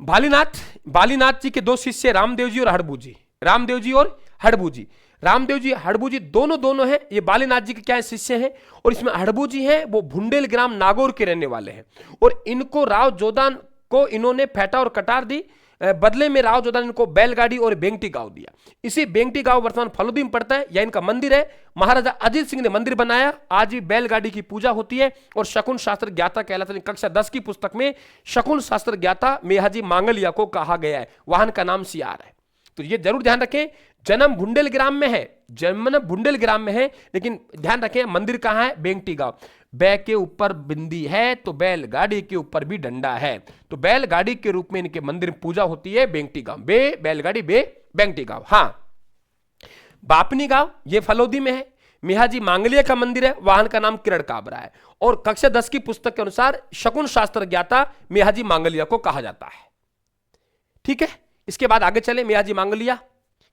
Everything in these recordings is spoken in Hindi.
बालीनाथ, बालीनाथ जी के दो शिष्य रामदेव जी और हड़बू जी, रामदेव जी और हड़बू जी, रामदेव जी हड़बू जी दोनों हैं, ये बालीनाथ जी के क्या है, शिष्य हैं। और इसमें हड़बू जी हैं वो भुंडेल ग्राम नागौर के रहने वाले हैं, और इनको राव जोधान को इन्होंने फेंटा और कटार दी, बदले में राव जोधान इनको बैलगाड़ी और बेंगटी गांव दिया। इसी बेंगटी गांव वर्तमान फलोदी में पड़ता है, या इनका मंदिर है। महाराजा अजीत सिंह ने मंदिर बनाया, आज भी बैलगाड़ी की पूजा होती है। और शकुन शास्त्र ज्ञाता कहलाता है, कक्षा 10 की पुस्तक में शकुन शास्त्र ज्ञाता मेहाजी मांगलिया को कहा गया है, वाहन का नाम सियार है। तो ये जरूर ध्यान रखें, जन्म भुंडेल ग्राम में है, जन्म भुंडेल ग्राम में है, लेकिन ध्यान रखें मंदिर कहां है, बेंगटी गांव। बै के ऊपर बिंदी है तो बैलगाड़ी के ऊपर भी डंडा है, तो बैलगाड़ी के रूप में इनके मंदिर में पूजा होती है बेंगटी गांव, बे बैलगाड़ी बे बेंगटी गांव। हाँ, बापनी गांव ये फलोदी में है, मिहाजी मांगलिया का मंदिर है, वाहन का नाम किरण काबरा है। और कक्षा 10 की पुस्तक के अनुसार शकुन शास्त्र ज्ञाता मिहाजी मांगलिया को कहा जाता है। ठीक है, इसके बाद आगे चले, मिहाजी मांगलिया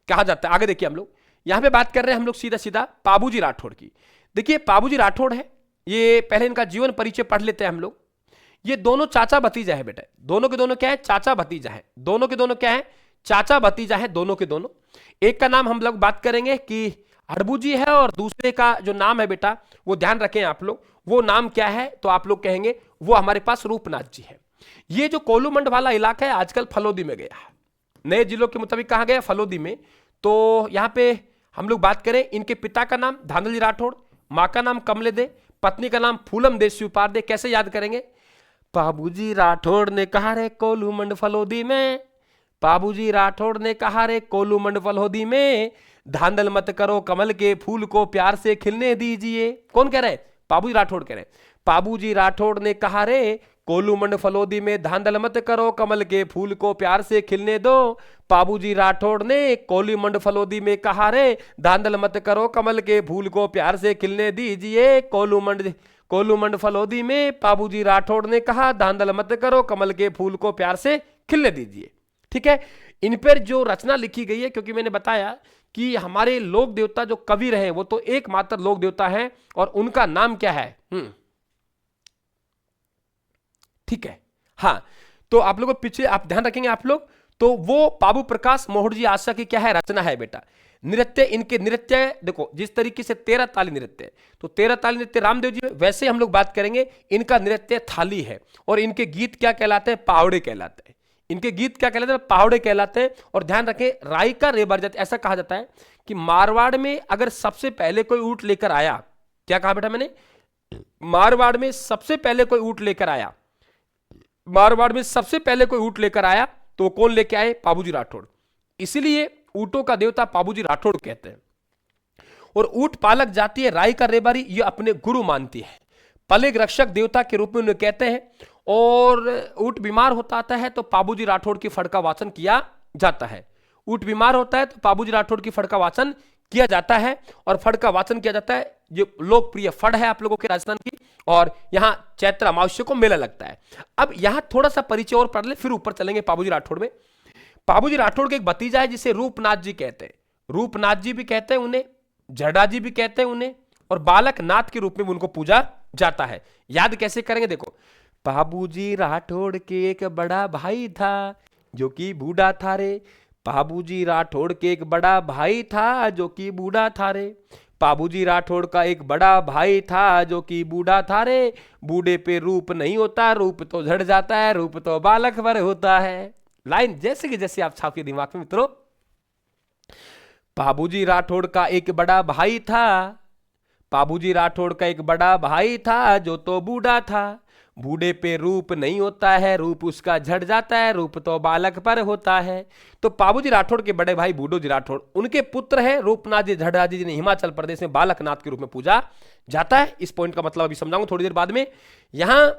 कहा जाता है। आगे देखिए, हम लोग यहां पे बात कर रहे हैं हम लोग सीधा सीधा पाबूजी राठौड़ की। देखिए पाबूजी राठौड़ है, ये पहले इनका जीवन परिचय पढ़ लेते हैं हम लोग। ये दोनों चाचा भतीजा है बेटा, दोनों के दोनों क्या है, चाचा भतीजा है, दोनों के दोनों क्या है, चाचा भतीजा है, दोनों के दोनों। एक का नाम हम लोग बात करेंगे कि हड़बू जी है, और दूसरे का जो नाम है बेटा वो ध्यान रखें आप लोग, वो नाम क्या है, तो आप लोग कहेंगे वो हमारे पास रूपनाथ जी है। ये जो कोलूमंड वाला इलाका है आजकल फलोदी में गया है, नए जिलों के मुताबिक कहा गया फलोदी में। तो यहां पे हम लोग बात करें, इनके पिता का नाम धांधली राठौड़, मां का नाम कमले दे, पत्नी का नाम फूलम दे शिवपार दे। कैसे याद करेंगे, पाबूजी राठौड़ ने कहा रे कोलूमंड फलोदी में, पाबूजी राठौड़ ने कहा रे कोलूमंड फलोदी में, धांधल मत करो कमल के फूल को प्यार से खिलने दीजिए। कौन कह रहे हैं, पाबूजी राठौड़ कह रहे हैं। पाबूजी राठौड़ ने कहा रे कोलूमंड फलोदी में, धांधल मत करो कमल के फूल को प्यार से खिलने दो। पाबूजी राठौड़ ने कोलूमंड फलोदी में कहा रे, धांधल मत करो कमल के फूल को प्यार से खिलने दीजिए। कोलूमंड फलोदी में पाबूजी राठौड़ ने कहा, धांधल मत करो कमल के फूल को प्यार से खिलने दीजिए। ठीक है, इन पर जो रचना लिखी गई है, क्योंकि मैंने बताया कि हमारे लोक देवता जो कवि रहे वो तो एकमात्र लोक देवता है, और उनका नाम क्या है। ठीक है, हाँ, तो आप लोगों को पीछे आप ध्यान रखेंगे आप लोग, तो वो बाबू प्रकाश मोहड़ जी आशा की क्या है, रचना है बेटा। नृत्य, इनके नृत्य देखो जिस तरीके से 13 ताली नृत्य, तो 13 ताली नृत्य रामदेव जी में, वैसे हम लोग बात करेंगे इनका नृत्य थाली है, और इनके गीत क्या कहलाते हैं, पावड़े कहलाते हैं। इनके गीत क्या कहलाते हैं, पावड़े कहलाते हैं। और ध्यान रखें, राई का रेबार जाति, ऐसा कहा जाता है कि मारवाड़ में अगर सबसे पहले कोई ऊंट लेकर आया, क्या कहा बेटा मैंने, मारवाड़ में सबसे पहले कोई ऊंट लेकर आया, मारवाड़ में सबसे पहले कोई ऊंट लेकर आया तो कौन लेके आए, पाबूजी राठौड़। इसीलिए ऊंटों का देवता पाबूजी राठौड़ कहते हैं। और ऊंट पालक जाति है राई का रेबारी, ये अपने गुरु मानती है, पलेग रक्षक देवता के रूप में उन्हें कहते हैं। और ऊंट बीमार होता है तो पाबूजी राठौड़ की फड़ का वाचन किया जाता है, ऊंट बीमार होता है तो पाबूजी राठौड़ की फड़ का वाचन किया जाता है। और फड़ का वाचन किया जाता है, जो लोकप्रिय फड़ है आप लोगों के राजस्थान की, और यहां चैत्र अमावस्या को मेला लगता है। अब यहां थोड़ा सा परिचय और पढ़ ले, फिर ऊपर चलेंगे पाबूजी राठौड़ में। पाबूजी राठौड़ के एक भतीजा है जिसे रूपनाथ जी कहते हैं, रूपनाथ जी भी कहते हैं उन्हें, जड़ा जी भी कहते हैं उन्हें, और बालक नाथ के रूप में उनको पूजा जाता है। याद कैसे करेंगे, देखो, पाबूजी राठौड़ के एक बड़ा भाई था जो कि बूढ़ा था रे, पाबूजी राठौड़ के एक बड़ा भाई था जो कि बूढ़ा था रे, पाबूजी राठौड़ का एक बड़ा भाई था जो कि बूढ़ा था रे, बूढ़े पे रूप नहीं होता, रूप तो झड़ जाता है, रूप तो बालक पर होता है। लाइन जैसे कि जैसे आप छापिए दिमाग में मित्रों। पाबूजी राठौड़ का एक बड़ा भाई था, पाबूजी राठौड़ का एक बड़ा भाई था जो तो बूढ़ा था, बूढ़े पे रूप नहीं होता है, रूप उसका झड़ जाता है, रूप तो बालक पर होता है। तो पाबूजी राठौड़ के बड़े भाई बूढ़ोजी राठौड़, उनके पुत्र है रूपनाथ जी झड़रा जी, जिन्हें हिमाचल प्रदेश में बालकनाथ के रूप में पूजा जाता है। इस पॉइंट का मतलब अभी समझाऊंगा थोड़ी देर बाद में। यहां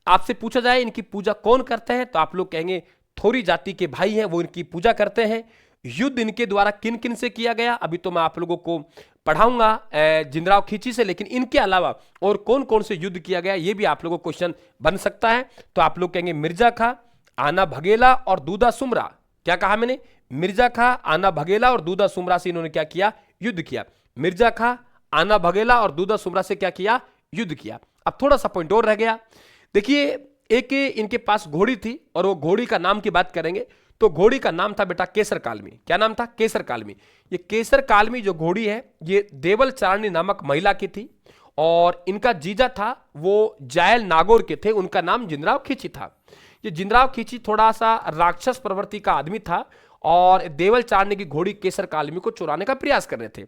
आपसे पूछा जाए इनकी पूजा कौन करते हैं, तो आप लोग कहेंगे थोरी जाति के भाई हैं वो इनकी पूजा करते हैं। युद्ध इनके द्वारा किन किन से किया गया अभी तो मैं आप लोगों को पढ़ाऊंगा जिंदराव खींची से, लेकिन इनके अलावा और कौन कौन से युद्ध किया गया ये भी आप लोगों को क्वेश्चन बन सकता है। तो आप लोग कहेंगे मिर्जा खां, आना भगेला और दूधा सुमरा। क्या कहा मैंने, मिर्जा खां, आना भगेला और दूधा सुमरा से इन्होंने क्या किया, युद्ध किया। मिर्जा खां, आना भगेला और दूधा सुमरा से क्या किया, युद्ध किया। अब थोड़ा सा पॉइंट और रह गया। देखिए एक इनके पास घोड़ी थी और वो घोड़ी का नाम की बात करेंगे तो घोड़ी का नाम था बेटा केसर कालमी। क्या नाम था? केसर कालमी। ये केसर कालमी जो घोड़ी है ये देवल चारणी नामक महिला की थी और इनका जीजा था वो जायल नागौर के थे, उनका नाम जिंदराव खींची था। ये जिंदराव खींची थोड़ा सा राक्षस प्रवृत्ति का आदमी था और देवल चारणी की घोड़ी केसर कालमी को चुराने का प्रयास कर रहे थे।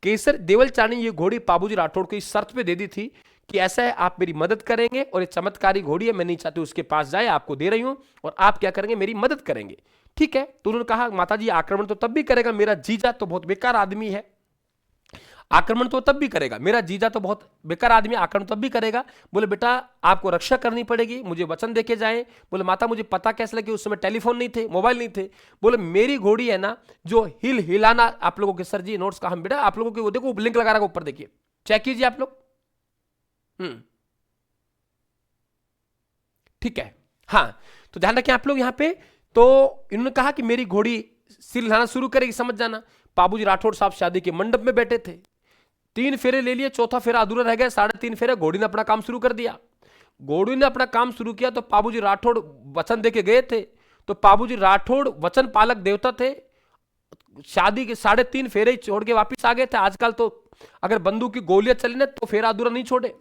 केसर देवल चारणी ये घोड़ी पाबूजी राठौड़ को इस शर्त पे दे दी थी कि ऐसा है आप मेरी मदद करेंगे और ये चमत्कारी घोड़ी है, मैं नहीं चाहती उसके पास जाए, आपको दे रही हूं और आप क्या करेंगे मेरी मदद करेंगे। ठीक है, तो उन्होंने कहा माताजी आक्रमण तो तब भी करेगा, मेरा जीजा तो बहुत बेकार आदमी है, आक्रमण तो तब भी करेगा, मेरा जीजा तो बहुत बेकार आदमी, आक्रमण तब भी करेगा। बोले बेटा आपको रक्षा करनी पड़ेगी, मुझे वचन देके जाएं। बोले माता मुझे पता कैसे लगे, उस समय टेलीफोन नहीं थे, मोबाइल नहीं थे। बोले मेरी घोड़ी है ना जो हिल हिलाना, आप लोगों के सर जी नोट्स का हम बेटा आप लोगों के वो देखो लिंक लगा रहा ऊपर देखिए, चेक कीजिए आप लोग। ठीक है, हाँ तो ध्यान रखें आप लोग यहां पे। तो इन्होंने कहा कि मेरी घोड़ी सिर हिलाना शुरू करेगी, समझ जाना। पाबूजी राठौड़ साहब शादी के मंडप में बैठे थे, 3 फेरे ले लिए, चौथा फेरा अधूरा रह गया, 3.5 फेरे, घोड़ी ने अपना काम शुरू कर दिया। घोड़ी ने अपना काम शुरू किया तो पाबूजी राठौड़ वचन देके गए थे, तो पाबूजी राठौड़ वचन पालक देवता थे, शादी के 3.5 फेरे छोड़ के वापिस आ गए थे। आजकल तो अगर बंदूक की गोलियां चली ना तो फेरा अधूरा नहीं छोड़े,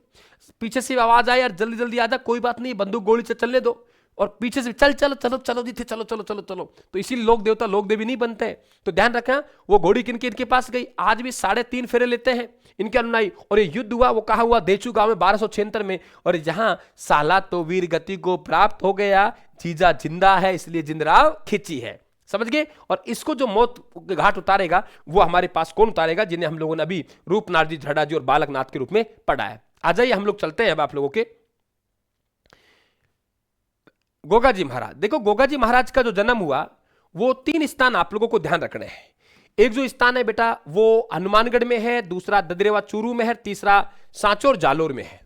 पीछे से आवाज आए यार जल्दी जल्दी आ जा, कोई बात नहीं बंदूक गोली से चलने दो, और पीछे से चल चलो चलो चलो जी थे, चलो चलो चलो चलो, तो इसीलिए लोक देवता लोक देवी नहीं बनते हैं। तो ध्यान रखना वो घोड़ी किनके इनके पास गई, आज भी 3.5 फेरे लेते हैं इनके अनुयायी। और ये युद्ध हुआ वो कहा हुआ देचू गांव में 1276 में, और जहां साला तो वीर गति को प्राप्त हो गया, जीजा जिंदा है इसलिए जिंदराव खिंची है, समझ गए। और इसको जो मौत के घाट उतारेगा वो हमारे पास कौन उतारेगा, जिन्हें हम लोगों ने अभी रूपनाथ जी झड़ा जी और बालकनाथ के रूप में पढ़ा है। आ जाइए हम लोग चलते हैं अब आप लोगों के गोगाजी महाराज। देखो गोगाजी महाराज का जो जन्म हुआ वो 3 स्थान आप लोगों को ध्यान रखने हैं। एक जो स्थान है बेटा वो हनुमानगढ़ में है, दूसरा ददरेवा चूरू में है, तीसरा सांचौर जालोर में है।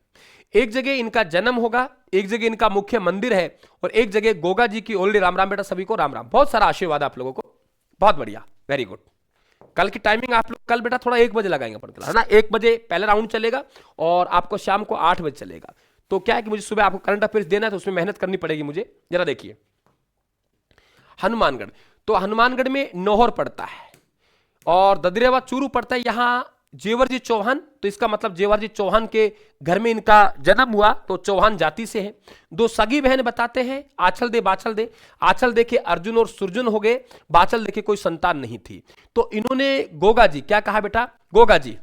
एक जगह इनका जन्म होगा, एक जगह इनका मुख्य मंदिर है, और एक जगह गोगा जी की ओल्डी। राम राम बेटा सभी को राम राम, बहुत सारा आशीर्वाद आप लोगों को, बहुत बढ़िया, वेरी गुड। कल की टाइमिंग आप लोग कल बेटा थोड़ा 1 बजे लगाएंगे अपन है ना, 1 बजे पहले राउंड चलेगा और आपको शाम को 8 बजे चलेगा। तो क्या है कि मुझे सुबह आपको करंट अफेयर्स देना है तो उसमें मेहनत करनी पड़ेगी मुझे। जरा देखिए हनुमानगढ़, तो हनुमानगढ़ में नौहर पड़ता है और ददरेवा चूरू पड़ता है, यहां जेवर जी चौहान, तो इसका मतलब जेवर जी चौहान के घर में इनका जन्म हुआ, तो चौहान जाति से है। 2 सगी बहन बताते हैं, आंचल दे बाचल दे। आंचल देखे अर्जुन और सुरजुन हो गए, बाचल देखे कोई संतान नहीं थी। तो इन्होंने गोगा जी, क्या कहा बेटा गोगा जी,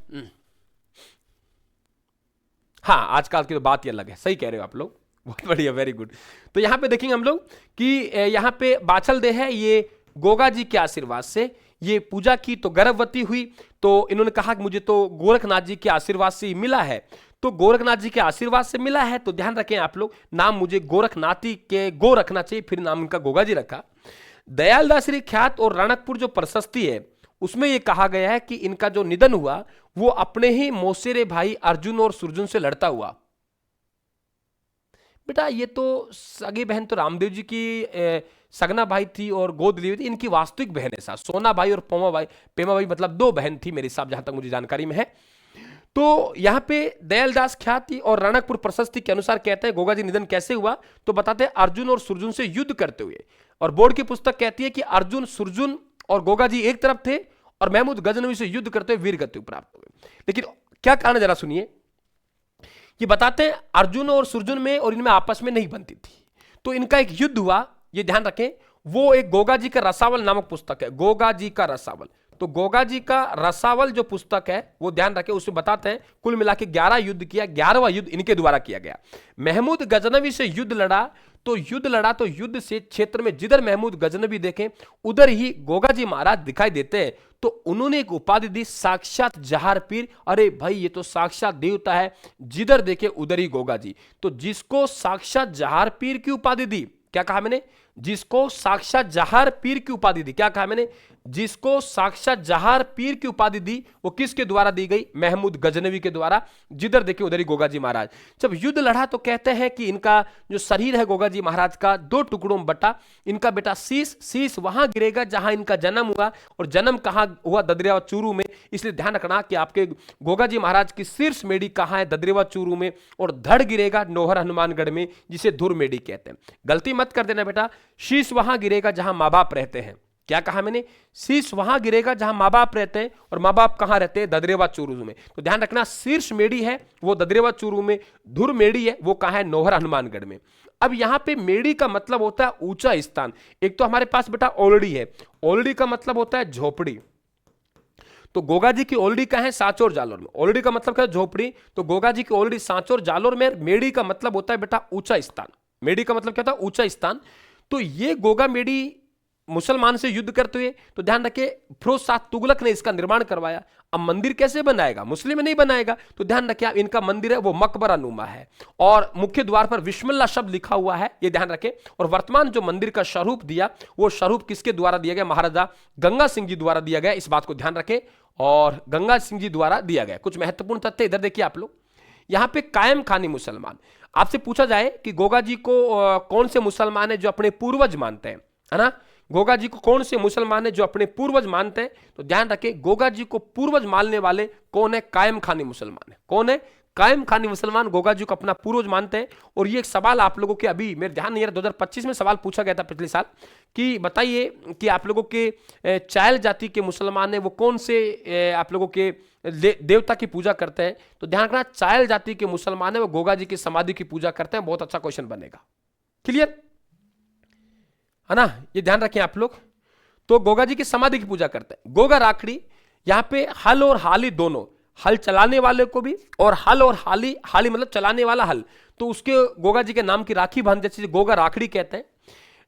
हाँ आजकल की तो बात ही अलग है, सही कह रहे हो आप लोग, बहुत बढ़िया, वेरी गुड। तो यहां पे देखेंगे हम लोग कि यहां पे बाचल दे है, ये गोगा जी के आशीर्वाद से ये पूजा की तो गर्भवती हुई। तो इन्होंने कहा कि मुझे तो गोरखनाथ जी के आशीर्वाद से ही मिला है, तो गोरखनाथ जी के आशीर्वाद से मिला है, तो ध्यान रखें आप लोग, नाम मुझे गोरखनाथी के गो रखना चाहिए, फिर नाम उनका गोगा जी रखा। दयालदास श्री ख्यात और रणकपुर जो प्रशस्ति है उसमें यह कहा गया है कि इनका जो निधन हुआ वो अपने ही मौसेरे भाई अर्जुन और सुरजुन से लड़ता हुआ। बेटा ये तो सगी बहन तो रामदेव जी की सगना भाई थी और गोद ली हुई थी, इनकी वास्तविक बहन है साहब, सोना भाई और पेमा भाई मतलब 2 बहन थी मेरे हिसाब, जहां तक मुझे जानकारी में है। तो यहां पे दयालदास ख्याति और रणकपुर प्रशस्ति के अनुसार कहते हैं गोगा जी निधन कैसे हुआ, तो बताते हैं अर्जुन और सुरजुन से युद्ध करते हुए। और बोर्ड की पुस्तक कहती है कि अर्जुन सुरजुन और गोगा जी एक तरफ थे और महमूद गजनवी से युद्ध करते हुए वीर गति प्राप्त हुए। लेकिन क्या कारण जरा सुनिए, ये बताते हैं अर्जुन और सुरजुन में और इनमें आपस में नहीं बनती थी, तो इनका एक युद्ध हुआ, ये ध्यान रखें। वो एक गोगा जी का रसावल नामक पुस्तक है, गोगा जी का रसावल। तो गोगा जी का रसावल जो पुस्तक है वो ध्यान रखें, उसमें बताते हैं कुल मिला के 11 युद्ध किया, 11वां युद्ध इनके द्वारा किया गया। महमूद गजनवी से युद्ध लड़ा, तो युद्ध से क्षेत्र में जिधर महमूद गजनवी देखें उधर ही गोगा जी महाराज दिखाई देते हैं। तो उन्होंने एक उपाधि दी साक्षात जहार पीर, अरे भाई ये तो साक्षात देवता है, जिधर देखे उधर ही गोगा जी। तो जिसको साक्षात जहार पीर की उपाधि दी, क्या कहा मैंने, जिसको साक्षात जहार पीर की उपाधि दी। क्या कहा मैंने? जिसको साक्षात जहार पीर की उपाधि दी, वो किसके द्वारा दी गई? महमूद गजनवी के द्वारा। जिधर देखिए उधर ही गोगा जी महाराज। जब युद्ध लड़ा तो कहते हैं कि इनका जो शरीर है गोगा जी महाराज का 2 टुकड़ों में बटा। इनका बेटा शीश वहां गिरेगा जहां इनका जन्म हुआ, और जन्म कहां हुआ? ददरेवा चूरू में। इसलिए ध्यान रखना कि आपके गोगा जी महाराज की शीर्ष मेडी कहां है? ददरेवा चूरू में। और धड़ गिरेगा नौहर हनुमानगढ़ में, जिसे धुर मेडी कहते हैं। गलती मत कर देना बेटा, शीश वहां गिरेगा जहां मां बाप रहते हैं। क्या कहा मैंने? शीश वहां गिरेगा जहां मां बाप रहते हैं, और मां बाप कहां रहते हैं? ददरेवा चूरू में। तो ध्यान रखना, शीर्ष मेडी है वो ददरेवा चूरू में, धुर मेडी है वो कहां है? नौहर हनुमानगढ़ में। अब यहां पे मेडी का मतलब होता है ऊंचा स्थान। एक तो हमारे पास बेटा ओलड़ी है, ओलड़ी का मतलब होता है झोपड़ी। तो गोगा जी की ओलडी कहां है? सांचौर जालोर में। ओलडी का मतलब क्या है? झोपड़ी। तो गोगा जी की ओलडी सांचौर जालोर में। मेडी का मतलब होता है बेटा ऊंचा स्थान। मेडी का मतलब क्या था? ऊंचा स्थान। तो ये गोगा मेडी मुसलमान से युद्ध करते हुए, तो ध्यान रखिए फिरोज शाह तुगलक ने इसका निर्माण करवाया। अब मंदिर कैसे बनाएगा? मुस्लिम नहीं बनाएगा। तो ध्यान रखिए इनका मंदिर है वो मकबरा नुमा है, और मुख्य द्वार पर बिस्मिल्लाह शब्द लिखा हुआ है, ये ध्यान रखें। और वर्तमान जो मंदिर का स्वरूप दिया, वो स्वरूप किसके द्वारा दिया गया? महाराजा गंगा सिंह जी द्वारा दिया गया। इस बात को ध्यान रखें, और गंगा सिंह जी द्वारा दिया गया। कुछ महत्वपूर्ण तथ्य इधर देखिए आप लोग। यहां पे कायम खानी मुसलमान, आपसे पूछा जाए कि गोगा जी को कौन से मुसलमान है जो अपने पूर्वज मानते हैं, है ना? गोगा जी को कौन से मुसलमान है जो अपने पूर्वज मानते हैं? तो ध्यान रखें, गोगा जी को पूर्वज मानने वाले कौन है? कायम खानी मुसलमान है। कौन है? कायम खानी मुसलमान गोगा जी को अपना पूर्वज मानते हैं। और ये एक सवाल आप लोगों के, अभी मेरे ध्यान नहीं है, 2025 में सवाल पूछा गया था पिछले साल, कि बताइए कि आप लोगों के चायल जाति के मुसलमान है वो कौन से आप लोगों के देवता की पूजा करते हैं? तो ध्यान रखना, चायल जाति के मुसलमान है वो गोगा जी की समाधि की पूजा करते हैं। बहुत अच्छा क्वेश्चन बनेगा। क्लियर है ना? ये ध्यान रखें आप लोग। तो गोगा जी की समाधि की पूजा करते हैं। गोगा राखड़ी, यहां पे हल और हाली दोनों, हल चलाने वाले को भी, और हल और हाली, हाली मतलब चलाने वाला हल, तो उसके गोगा जी के नाम की राखी बांध, जैसे गोगा राखड़ी कहते हैं।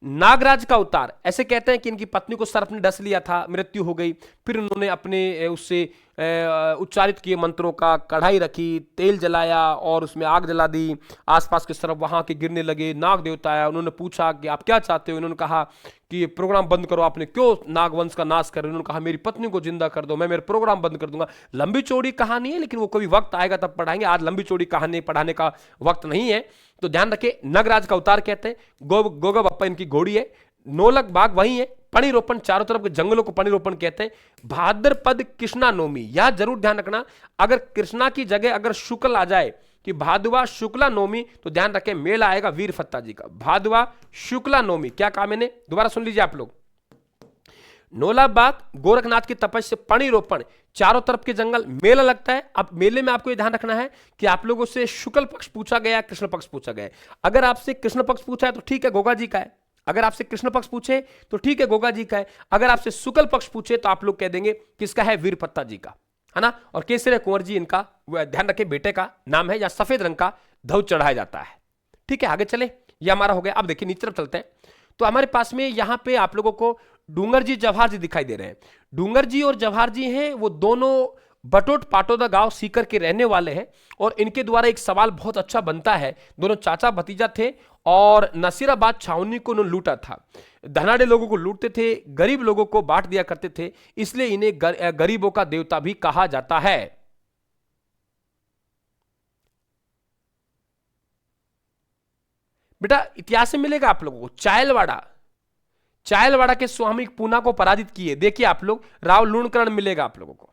नागराज का अवतार, ऐसे कहते हैं कि इनकी पत्नी को सर्प ने डस लिया था, मृत्यु हो गई, फिर उन्होंने अपने उससे उच्चारित किए मंत्रों का, कढ़ाई रखी, तेल जलाया और उसमें आग जला दी। आसपास के सर्प वहां के गिरने लगे। नाग देवता आया, उन्होंने पूछा कि आप क्या चाहते हो? इन्होंने कहा कि ये प्रोग्राम बंद करो, आपने क्यों नागवंश का नाश कर रहे हो? उन्होंने कहा मेरी पत्नी को जिंदा कर दो, मैं मेरे प्रोग्राम बंद कर दूंगा। लंबी चौड़ी कहानी है, लेकिन वो कभी वक्त आएगा तब पढ़ाएंगे, आज लंबी चौड़ी कहानी पढ़ाने का वक्त नहीं है। तो ध्यान रखे, नगराज का अवतार कहते हैं। गोगा बप्पा इनकी घोड़ी है। नौलख बाग वही है। पणिरोपण, चारों तरफ के जंगलों को पणिरोपण कहते हैं। भाद्रपद कृष्णा नवमी, यह जरूर ध्यान रखना, अगर कृष्णा की जगह अगर शुक्ल आ जाए कि भादवा शुक्ला नवमी, तो ध्यान रखें मेला आएगा वीर फत्ता जी का। भादवा शुक्ला नवमी, क्या कहा मैंने? दोबारा सुन लीजिए आप लोग। नौलाबाग गोरखनाथ की तपस्या, पणिरोपण, चारों तरफ के जंगल, मेला लगता है। अब मेले में आपको ये ध्यान रखना है कि आप लोगों से शुक्ल पक्ष पूछा गया, कृष्ण पक्ष पूछा गया। अगर आपसे कृष्ण पक्ष पूछा है तो ठीक है, गोगा जी का है। अगर आपसे कृष्ण पक्ष पूछे तो ठीक है, गोगा जी का है। अगर आपसे शुक्ल पक्ष पूछे तो आप लोग कह देंगे किसका है? वीर फत्ता जी का, है ना? और केसरी कुंवर जी इनका, ध्यान रखें, बेटे का नाम है, या सफेद रंग का ध्वज चढ़ाया जाता है। ठीक है, आगे चले, ये हमारा हो गया। अब देखिए नीचे तरफ चलते हैं। तो हमारे पास में यहां पे आप लोगों को डूंगर जी जवाहर जी दिखाई दे रहे हैं। डूंगर जी और जवाहर जी हैं, वो दोनों बटोट पाटोदा गांव सीकर के रहने वाले हैं। और इनके द्वारा एक सवाल बहुत अच्छा बनता है। दोनों चाचा भतीजा थे, और नसीराबाद छावनी को उन्होंने लूटा था। धनाढ़े लोगों को लूटते थे, गरीब लोगों को बांट दिया करते थे, इसलिए इन्हें गरीबों का देवता भी कहा जाता है। बेटा इतिहास में मिलेगा आप लोगों को, चायलवाड़ा के स्वामी पूना को पराजित किए। देखिए आप लोग, राव लूणकरण मिलेगा आप लोगों को,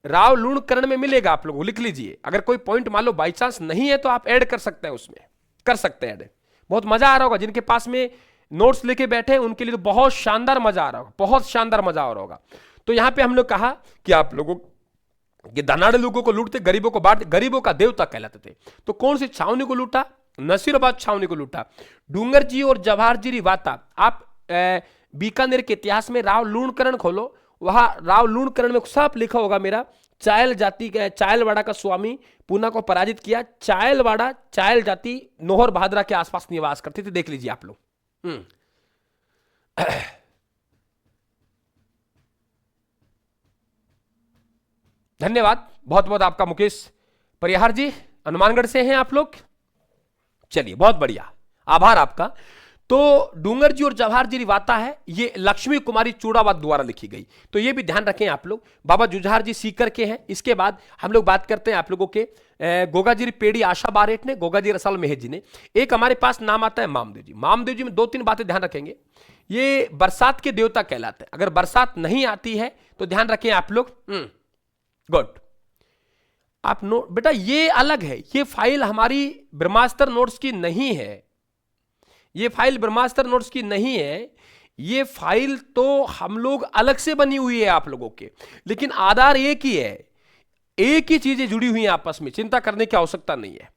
राव लूणकरण में मिलेगा आप लोगों को, लिख लीजिए। अगर कोई पॉइंट मान लो बाई चांस नहीं है तो आप ऐड कर सकते हैं, उसमें कर सकते हैं ऐड। बहुत मजा आ रहा होगा, जिनके पास में नोट्स लेके बैठे हैं उनके लिए तो बहुत शानदार मजा आ रहा होगा, बहुत शानदार मजा आ रहा होगा। तो यहां पे हम लोग कहा कि आप लोगों के धनाढ़े लोगों को लूटते, गरीबों को बांटते, गरीबों का देवता कहलाते थे। तो कौन सी छावनी को लूटा? नसीराबाद छावनी को लूटा। डूंगर जी और जवाहर जी रिवाता, आप बीकानेर के इतिहास में राव लूणकरण खोलो, वहां राव लूणकरण में साफ लिखा होगा मेरा, चायल जाति का, चायलवाड़ा का स्वामी पूना को पराजित किया। चायलवाड़ा, चायल जाति नोहर भादरा के आसपास निवास करते थे, देख लीजिए आप लोग। धन्यवाद बहुत बहुत आपका मुकेश परिहार जी, हनुमानगढ़ से हैं आप लोग। चलिए बहुत बढ़िया, आभार आपका। तो डूंगर जी और जवाहर जी रिवाता है, ये लक्ष्मी कुमारी चूड़ावत द्वारा लिखी गई। तो ये भी ध्यान रखें आप लोग। बाबा जुझार जी सीकर के हैं। इसके बाद हम लोग बात करते हैं आप लोगों के गोगाजी पेड़ी आशा बारेट ने, गोगाजी रसाल मेहर जी ने। एक हमारे पास नाम आता है मामदेव जी। मामदेव जी में 2-3 बातें ध्यान रखेंगे। ये बरसात के देवता कहलाते हैं। अगर बरसात नहीं आती है तो ध्यान रखें आप लोग। गुड। आप नोट बेटा, ये अलग है, ये फाइल हमारी ब्रह्मास्त्र नोट्स की नहीं है। ये फाइल ब्रह्मास्त्र नोट्स की नहीं है। ये फाइल तो हम लोग अलग से बनी हुई है आप लोगों के, लेकिन आधार एक ही है, एक ही चीजें जुड़ी हुई हैं आपस में, चिंता करने की आवश्यकता नहीं है।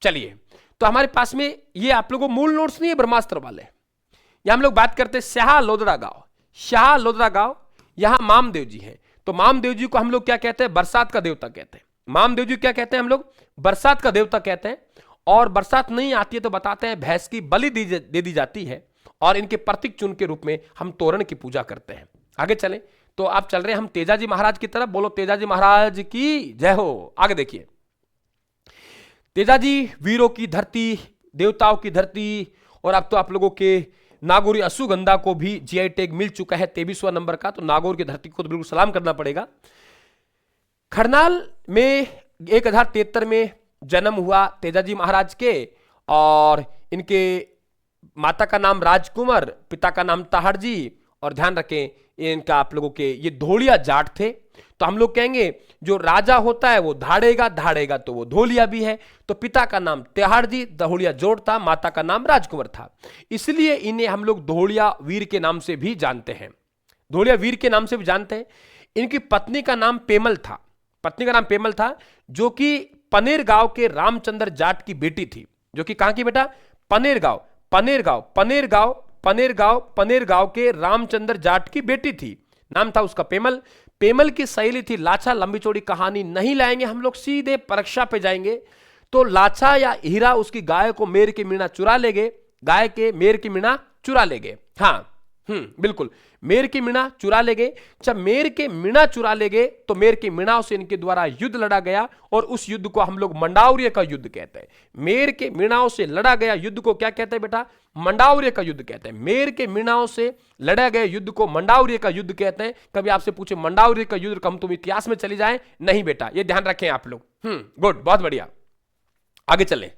चलिए, तो हमारे पास में ये आप लोगों को मूल नोट्स नहीं है ब्रह्मास्त्र वाले। यहां हम लोग बात करते हैं शाह लोदड़ा गांव। शाह लोदड़ा गांव, यहां मामदेव जी हैं। तो मामदेव जी को हम लोग क्या कहते हैं? बरसात का देवता कहते हैं। मामदेव जी क्या कहते हैं हम लोग? बरसात का देवता कहते हैं। और बरसात नहीं आती है तो बताते हैं भैंस की बलि दे दी जाती है, और इनके प्रतीक चिन्ह के रूप में हम तोरण की पूजा करते हैं। आगे चलें, तो आप चल रहे हैं हम तेजाजी महाराज की तरफ। बोलो तेजाजी महाराज की जय हो। आगे देखिए, तेजाजी वीरों की धरती, देवताओं की धरती, और अब तो आप लोगों के नागौरी अश्वगंधा को भी जीआई टैग मिल चुका है 23वां नंबर का। तो नागौर की धरती को तो बिल्कुल सलाम करना पड़ेगा। खरनाल में 1073 में जन्म हुआ तेजाजी महाराज के, और इनके माता का नाम राजकुमार, पिता का नाम ताहड़ जी, और ध्यान रखें इनका आप लोगों के ये धोलिया जाट थे। तो हम लोग कहेंगे जो राजा होता है वो धाड़ेगा, धाड़ेगा तो वो धोलिया भी है। तो पिता का नाम तेहाड़ जी, धोलिया जोड़ था, माता का नाम राजकुमार था, इसलिए इन्हें हम लोग धोलिया वीर के नाम से भी जानते हैं। धोलिया वीर के नाम से भी जानते हैं। इनकी पत्नी का नाम पेमल था। पत्नी का नाम पेमल था, जो कि पनेर गांव के रामचंद्र जाट की बेटी थी। जो कि कहां की बेटा? पनेर गांव, पनेर गांव, पनेर गांव, पनेर गांव, पनेर गांव के रामचंद्र जाट की बेटी थी। नाम था उसका पेमल। पेमल की सहेली थी लाछा। लंबी चौड़ी कहानी नहीं लाएंगे हम लोग, सीधे परीक्षा पे जाएंगे। तो लाछा या हीरा उसकी गाय को मेर के मीणा चुरा ले गए। गाय के मेर की मीणा चुरा ले गए। हाँ, बिल्कुल, मेर की मीणा चुरा ले गए। जब मेर के मीणा चुरा ले गए तो मेर की मीणाओं से इनके द्वारा युद्ध लड़ा गया, और उस युद्ध को हम लोग मंडाउर्य का युद्ध कहते हैं। मेर के मीणाओं से लड़ा गया युद्ध को क्या कहते हैं बेटा? मंडाउर्य का युद्ध कहते हैं। मेर के मीणाओं से लड़ा गया युद्ध को मंडाउर्य का युद्ध कहते हैं। कभी आपसे पूछे मंडाउर्य का युद्ध, कम तुम इतिहास में चली जाए, नहीं बेटा, ये ध्यान रखें आप लोग। गुड, बहुत बढ़िया। आगे चले।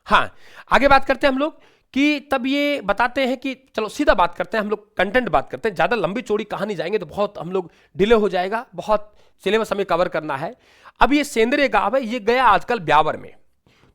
हाँ, आगे बात करते हैं हम लोग कि तब ये बताते हैं कि चलो सीधा बात करते हैं हम लोग, कंटेंट बात करते हैं। ज्यादा लंबी चौड़ी कहानी जाएंगे तो बहुत हम लोग डिले हो जाएगा, बहुत सिलेबस हमें कवर करना है। अब ये सेंद्रिय गांव है, ये गया आजकल ब्यावर में।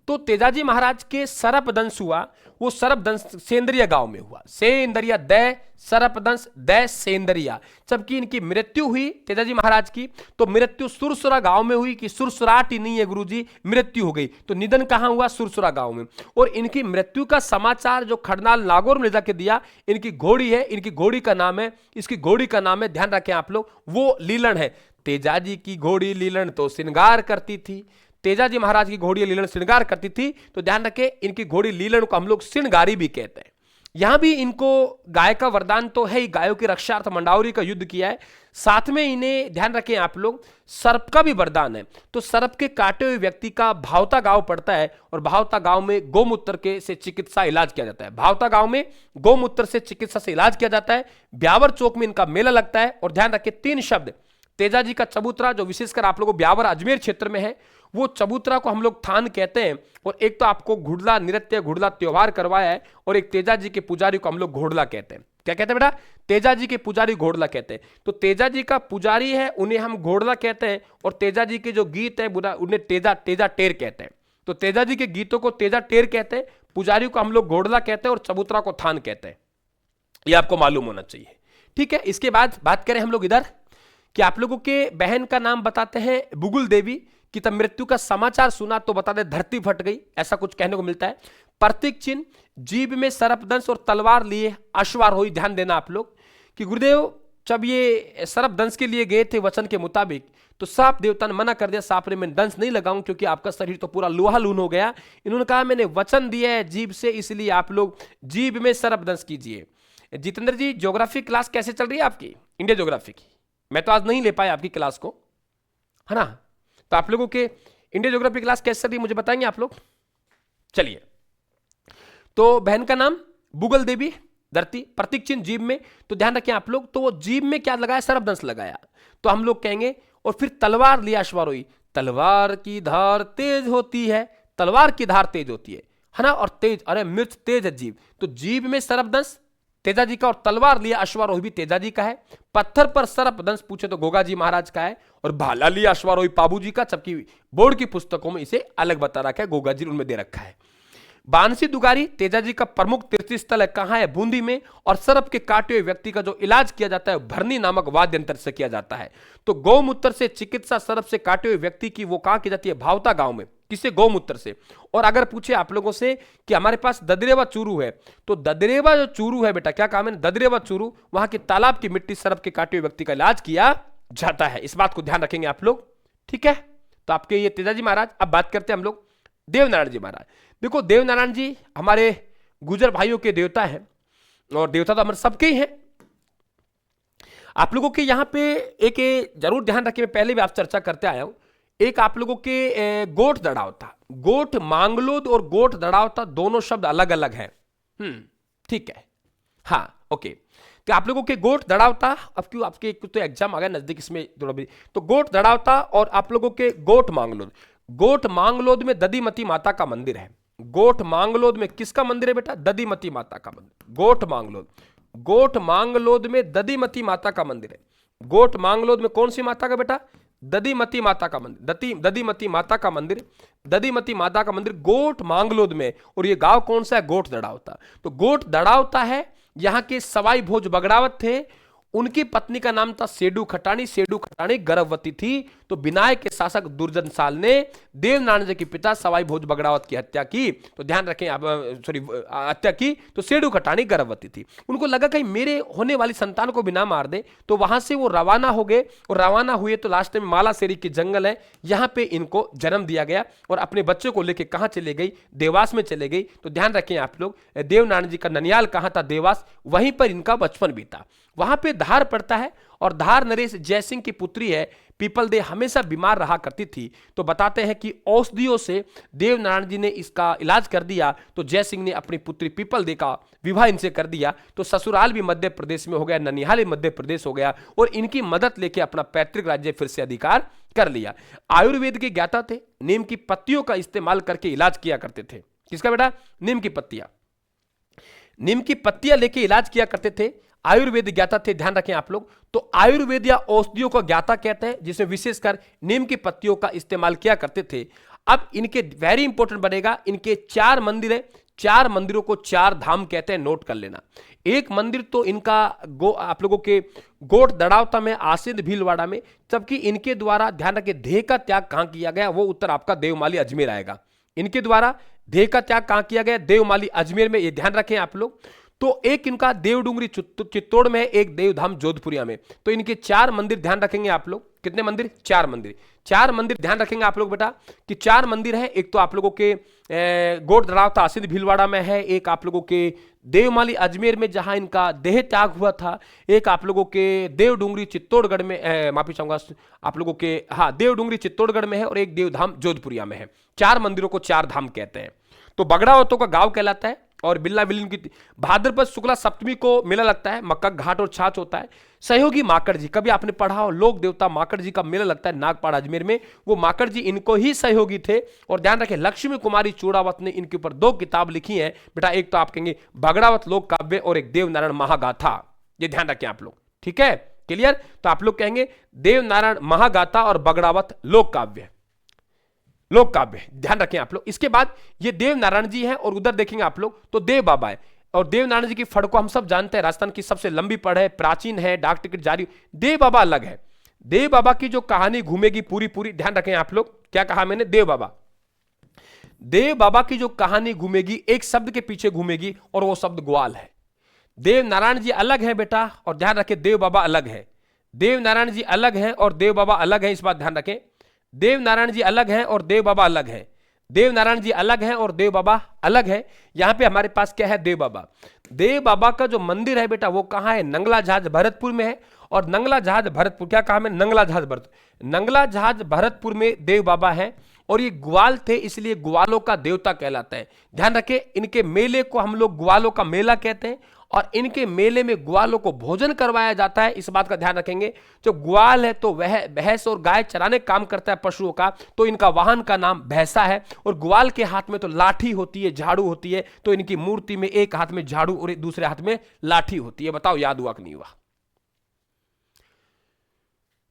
तो तेजाजी महाराज के सरपदंश हुआ, वो सरपदंश सेंद्रिय गांव में हुआ। सेंद्रिया दै सरपदंश दै सेंद्रिया। जबकि इनकी मृत्यु हुई तेजाजी महाराज की, तो मृत्यु सुरसुरा गांव में हुई कि सुरसुराट ही नहीं है गुरुजी, मृत्यु हो गई। तो निधन कहां हुआ? सुरसुरा गांव में। और इनकी मृत्यु का समाचार जो खरनाल नागौर में जाके दिया, इनकी घोड़ी है, इनकी घोड़ी का नाम है, इसकी घोड़ी का नाम है, ध्यान रखें आप लोग, वो लीलन है। तेजाजी की घोड़ी लीलन तो श्रृंगार करती थी। तेजाजी महाराज की घोड़ी लीलन श्रृंगार करती थी। तो ध्यान रखें इनकी घोड़ी लीलन को हम लोग श्रृंगारी भी कहते हैं। यहां भी इनको गाय का वरदान तो है ही, गायों की रक्षार्थ मंडावरी का युद्ध किया है। साथ में इन्हें ध्यान रखें आप लोग सर्प का भी वरदान है। तो सर्प के काटे हुए व्यक्ति का भावता गांव पड़ता है, और भावता गांव में गोमूत्र के से चिकित्सा इलाज किया जाता है। भावता गांव में गोमूत्र से चिकित्सा से इलाज किया जाता है। ब्यावर चौक में इनका मेला लगता है। और ध्यान रखें 3 शब्द, तेजाजी का चबूतरा जो विशेषकर आप लोगों को ब्यावर अजमेर क्षेत्र में है, वो चबूतरा को हम लोग थान कहते हैं। और एक तो आपको घुड़ला नृत्य, घुड़ला त्योहार करवाया है, और एक तेजाजी के पुजारी को हम लोग घोड़ला कहते हैं। क्या कहते हैं बेटा? तेजाजी के पुजारी घोड़ला कहते हैं। तो तेजाजी का पुजारी है, उन्हें हम घोड़ला कहते हैं, और तेजाजी के जो गीत है उन्हें तेजा टेर कहते हैं। तो तेजाजी के गीतों को तेजा टेर कहते हैं, पुजारी को हम लोग घोड़ला कहते हैं, और चबूतरा को थान कहते हैं। यह आपको मालूम होना चाहिए, ठीक है। इसके बाद बात करें हम लोग इधर कि आप लोगों के बहन का नाम बताते हैं बुगुल देवी, कि तब मृत्यु का समाचार सुना तो बता दे धरती फट गई, ऐसा कुछ कहने को मिलता है। प्रतीक चिन्ह, जीभ में सरपदंश और तलवार लिए अश्वार हुई। ध्यान देना आप लोग कि गुरुदेव जब ये सरपदंश के लिए गए थे वचन के मुताबिक, तो सांप देवता ने मना कर दिया, सांप ने मैं दंश नहीं लगाऊं क्योंकि आपका शरीर तो पूरा लोहा लून हो गया। इन्होंने कहा मैंने वचन दिया है जीभ से, इसलिए आप लोग जीभ में सरपदंश कीजिए। जितेंद्र जी, ज्योग्राफी क्लास कैसे चल रही है आपकी? इंडिया ज्योग्राफी की मैं तो आज नहीं ले पाया आपकी क्लास को, है ना। तो आप लोगों के इंडिया ज्योग्राफी क्लास कैसे चल रही है मुझे बताएंगे आप लोग? चलिए, तो बहन का नाम बुगल देवी धरती, प्रतीक चिन्ह जीभ में, तो ध्यान रखें आप लोग। तो वो जीभ में क्या लगाया, सर्पदंश लगाया, तो हम लोग कहेंगे। और फिर तलवार लिया अश्वारोही, तलवार की धार तेज होती है, तलवार की धार तेज होती है ना, और तेज, अरे मिर्च तेज है जीभ, तो जीभ में सर्पदंश तेजा जी का, और तलवार लिया अश्वारोही भी तेजा जी का है। पत्थर पर सर्पदंश पूछे तो गोगा जी महाराज का है, और भाला लिया अश्वारोही पाबू जी का, जबकि बोर्ड की पुस्तकों में इसे अलग बता रखा है, गोगा जी उनमें दे रखा है। बांसी दुगारी तेजा जी का प्रमुख तीर्थ स्थल है, कहां है, बूंदी में, और सर्प के काटे हुए व्यक्ति का जो इलाज किया जाता है भरनी नामक वाद्य यंत्र से किया जाता है। तो गौमूत्र से चिकित्सा सर्प से काटे हुए व्यक्ति की वो कहां की जाती है, भावता गांव में, किससे, गौमूत्र से। और अगर पूछे आप लोगों से कि हमारे पास ददरेवा चूरू है, तो ददरेवा जो चूरू है बेटा, क्या काम है, ददरेवा चूरू, वहां के तालाब की मिट्टी सर्प के काटे हुए व्यक्ति का इलाज किया जाता है। इस बात को ध्यान रखेंगे आप लोग, ठीक है। तो आपके ये तेजाजी महाराज। अब बात करते हैं हम लोग देवनारायण जी महाराज। देखो देवनारायण जी हमारे गुजर भाइयों के देवता हैं, और देवता तो हमारे सबके ही हैं। आप लोगों के यहां पे एक जरूर ध्यान रखिए, मैं पहले भी आप चर्चा करते आया हूं, एक आप लोगों के गोठ दड़ावता, गोठ मांगलोद और गोठ दड़ावता दोनों शब्द अलग अलग हैं। ठीक है, हाँ ओके। तो आप लोगों के गोठ दड़ावता, अब क्यों आपके तो एग्जाम आ गया नजदीक, इसमें थोड़ा भी, तो गोठ दड़ावता और आप लोगों के गोठ मांगलोद। गोठ मांगलोद में दधीमती माता का मंदिर है। गोठ मांगलोद में किसका मंदिर है बेटा, दधीमती माता का मंदिर। गोठ मांगलोद, गोठ मांगलोद में दधीमती माता का मंदिर है। गोठ मांगलोद में कौन सी माता का बेटा, दधीमती माता का मंदिर, दधीमती माता का मंदिर, दधीमती माता का मंदिर गोठ मांगलोद में। और ये गांव कौन सा है, गोठ दड़ावता। तो गोठ दड़ावता है, यहां के सवाई भोज बगड़ावत थे, उनकी पत्नी का नाम था सेडू खटानी। सेडू खटानी गर्भवती थी, तो विनायक के शासक दुर्जन साल ने देवनारायण जी के पिता सवाई भोज बगड़ावत की हत्या की। तो ध्यान रखें, हत्या की, तो सेडू खटानी गर्भवती थी। उनको लगा कहीं मेरे होने वाली संतान को भी ना मार दे, तो वहां से वो रवाना हो गए। और रवाना हुए तो लास्ट में मालासेरी की जंगल है, यहां पे इनको जन्म दिया गया। और अपने बच्चों को लेकर कहां चले गई, देवास में चले गई। तो ध्यान रखें आप लोग, देवनारायण जी का ननियाल कहां था, देवास, वहीं पर इनका बचपन बीता। वहां पे धार पड़ता है, और धार नरेश जयसिंह की पुत्री है। पीपलदे हमेशा बीमार रहा करती थी, तो बताते हैं कि औषधियों से देवनारायण जी ने इसका इलाज कर दिया। तो जयसिंह ने अपनी पुत्री पीपलदे का विवाह इनसे कर दिया। तो ससुराल भी मध्य प्रदेश में हो गया, ननिहाल भी मध्य प्रदेश हो गया, और इनकी मदद लेके अपना पैतृक राज्य फिर से अधिकार कर लिया। आयुर्वेद के ज्ञाता थे, नीम की पत्तियों का इस्तेमाल करके इलाज किया करते थे। किसका बेटा, नीम की पत्तियां, नीम की पत्तियां लेके इलाज किया करते थे। आयुर्वेद ज्ञाता थे, ध्यान रखें आप लोग। तो आयुर्वेद या औषधियों को ज्ञाता कहते हैं, जिसमें विशेषकर नीम की पत्तियों का इस्तेमाल किया करते थे। अब इनके वेरी इंपॉर्टेंट बनेगा, इनके 4 मंदिर है, 4 मंदिरों को 4 धाम कहते हैं, नोट कर लेना। एक मंदिर तो इनका आप लोगों के गोठ दड़ावता में, आसिंद भीलवाड़ा में, जबकि इनके द्वारा ध्यान रखें देह का त्याग कहां किया गया, वो उत्तर आपका देवमाली अजमेर आएगा। इनके द्वारा देह का त्याग कहां किया गया, देवमाली अजमेर में, ये ध्यान रखें आप लोग। तो एक इनका देवडुंगरी चित्तौड़ में है, एक देवधाम जोधपुरिया में। तो इनके 4 मंदिर ध्यान रखेंगे आप लोग। कितने मंदिर, 4 मंदिर। 4 मंदिर ध्यान रखेंगे आप लोग बेटा, कि 4 मंदिर है। एक तो आप लोगों के गोठ दड़ावता आसिंद भीलवाड़ा में है, एक आप लोगों के देवमाली अजमेर में जहां इनका देह त्याग हुआ था, एक आप लोगों के देवडुंगरी चित्तौड़गढ़ में, माफी चाहूंगा आप लोगों के, हाँ देवडुंगरी चित्तौड़गढ़ में है, और एक देवधाम जोधपुरिया में है। 4 मंदिरों को 4 धाम कहते हैं। तो बगड़ावतों का गांव कहलाता है। और बिल्ला बिलिन की भाद्रपद शुक्ला सप्तमी को मेला लगता है, मक्का घाट और छाछ होता है। सहयोगी माकड़ जी, कभी आपने पढ़ा हो, लोक देवता माकड़ जी का मेला लगता है नागपाड़ अजमेर में, वो माकड़ जी इनको ही सहयोगी थे। और ध्यान रखें, लक्ष्मी कुमारी चूड़ावत ने इनके ऊपर 2 किताब लिखी हैं बेटा, एक तो आप कहेंगे बगड़ावत लोक काव्य, और एक देवनारायण महागाथा। ये ध्यान रखें आप लोग, ठीक है, क्लियर। तो आप लोग कहेंगे देवनारायण महागाथा और बगड़ावत लोक काव्य, लोक काव्य, ध्यान रखें आप लोग। इसके बाद ये देवनारायण जी हैं, और उधर देखेंगे आप लोग तो देव बाबा है। और देवनारायण जी की फड़ को हम सब जानते हैं, राजस्थान की सबसे लंबी फड़ है, प्राचीन है, डाक टिकट जारी। देव बाबा अलग है। देव बाबा की जो कहानी घूमेगी पूरी पूरी, ध्यान रखें आप लोग, क्या कहा मैंने, देव बाबा, देव बाबा की जो कहानी घूमेगी एक शब्द के पीछे घूमेगी, और वो शब्द ग्वाल है। देवनारायण जी अलग है बेटा, और ध्यान रखें देव बाबा अलग है। देवनारायण जी अलग है और देव बाबा अलग है, इस बात ध्यान रखें। देवनारायण जी अलग हैं और देव बाबा अलग हैं। देवनारायण जी अलग हैं और देव बाबा अलग है। यहां पे हमारे पास क्या है, देव बाबा। देव बाबा का जो मंदिर है बेटा, वो कहां है, नंगला जहाज भरतपुर में है। और नंगला जहाज भरतपुर, क्या कहा मैं, नंगला जहाज भरतपुर, नंगला जहाज भरतपुर में देव बाबा है। और ये ग्वाल थे, इसलिए ग्वालों का देवता कहलाता है। ध्यान रखें, इनके मेले को हम लोग ग्वालों का मेला कहते हैं और इनके मेले में ग्वालों को भोजन करवाया जाता है। इस बात का ध्यान रखेंगे। जो ग्वाल है तो वह भैंस और गाय चराने काम करता है पशुओं का, तो इनका वाहन का नाम भैंसा है। और ग्वाल के हाथ में तो लाठी होती है, झाड़ू होती है, तो इनकी मूर्ति में एक हाथ में झाड़ू और दूसरे हाथ में लाठी होती है। बताओ याद हुआ कि नहीं हुआ?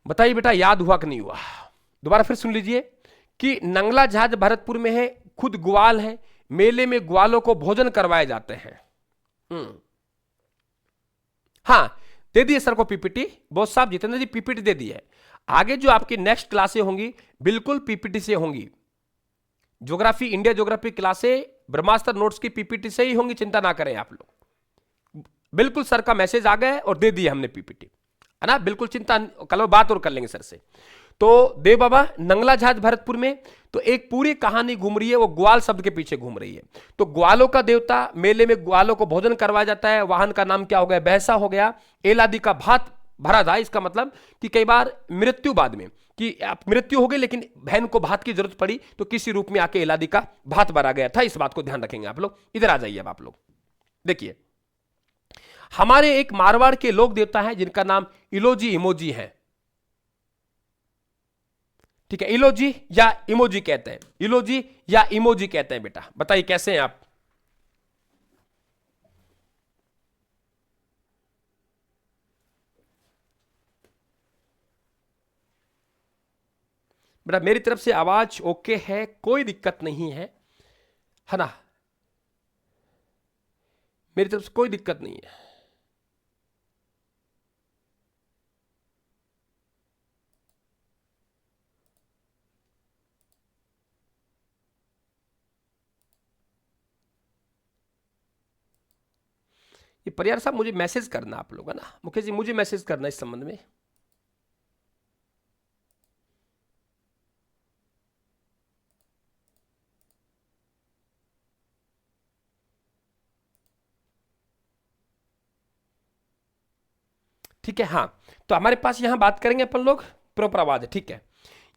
बताइए बेटा, याद हुआ कि नहीं हुआ? दोबारा फिर सुन लीजिए कि नंगला जहाज भरतपुर में है, खुद ग्वाल है, मेले में ग्वालों को भोजन करवाए जाते हैं। हाँ, दे दिए सर को पीपीटी, बोस साहब जितेंद्र जी पीपीटी दे दी है। आगे जो आपकी नेक्स्ट क्लासें होंगी बिल्कुल पीपीटी से होंगी। ज्योग्राफी, इंडिया ज्योग्राफी क्लासें ब्रह्मास्त्र नोट्स की पीपीटी से ही होंगी, चिंता ना करें आप लोग। बिल्कुल सर का मैसेज आ गया और दे दिया हमने पीपीटी, है ना, बिल्कुल चिंता, कल बात और कर लेंगे सर से। तो देव बाबा नंगला जहाज भरतपुर में तो एक पूरी कहानी घूम रही है, वो ग्वाल शब्द के पीछे घूम रही है। तो ग्वालों का देवता, मेले में ग्वालों को भोजन करवाया जाता है, वाहन का नाम क्या हो गया? भैंसा हो गया। एल आदि का भात भरा था, इसका मतलब कि कई बार मृत्यु बाद में कि मृत्यु हो गई लेकिन बहन को भात की जरूरत पड़ी तो किसी रूप में आके एल आदि का भात भरा गया था। इस बात को ध्यान रखेंगे आप लोग। इधर आ जाइए अब आप लोग देखिए, हमारे एक मारवाड़ के लोक देवता है जिनका नाम इलोजी इमोजी है। ठीक है, इलोजी या इमोजी कहते हैं, इलोजी या इमोजी कहते हैं। बेटा बताइए कैसे हैं आप? बेटा मेरी तरफ से आवाज ओके है, कोई दिक्कत नहीं है ना? मेरी तरफ से कोई दिक्कत नहीं है। ये परियार साहब मुझे मैसेज करना आप लोग, है ना? मुकेश जी मुझे मैसेज करना इस संबंध में। ठीक है, हाँ, तो हमारे पास यहां बात करेंगे अपन लोग, प्रॉपर आवाज है, ठीक है।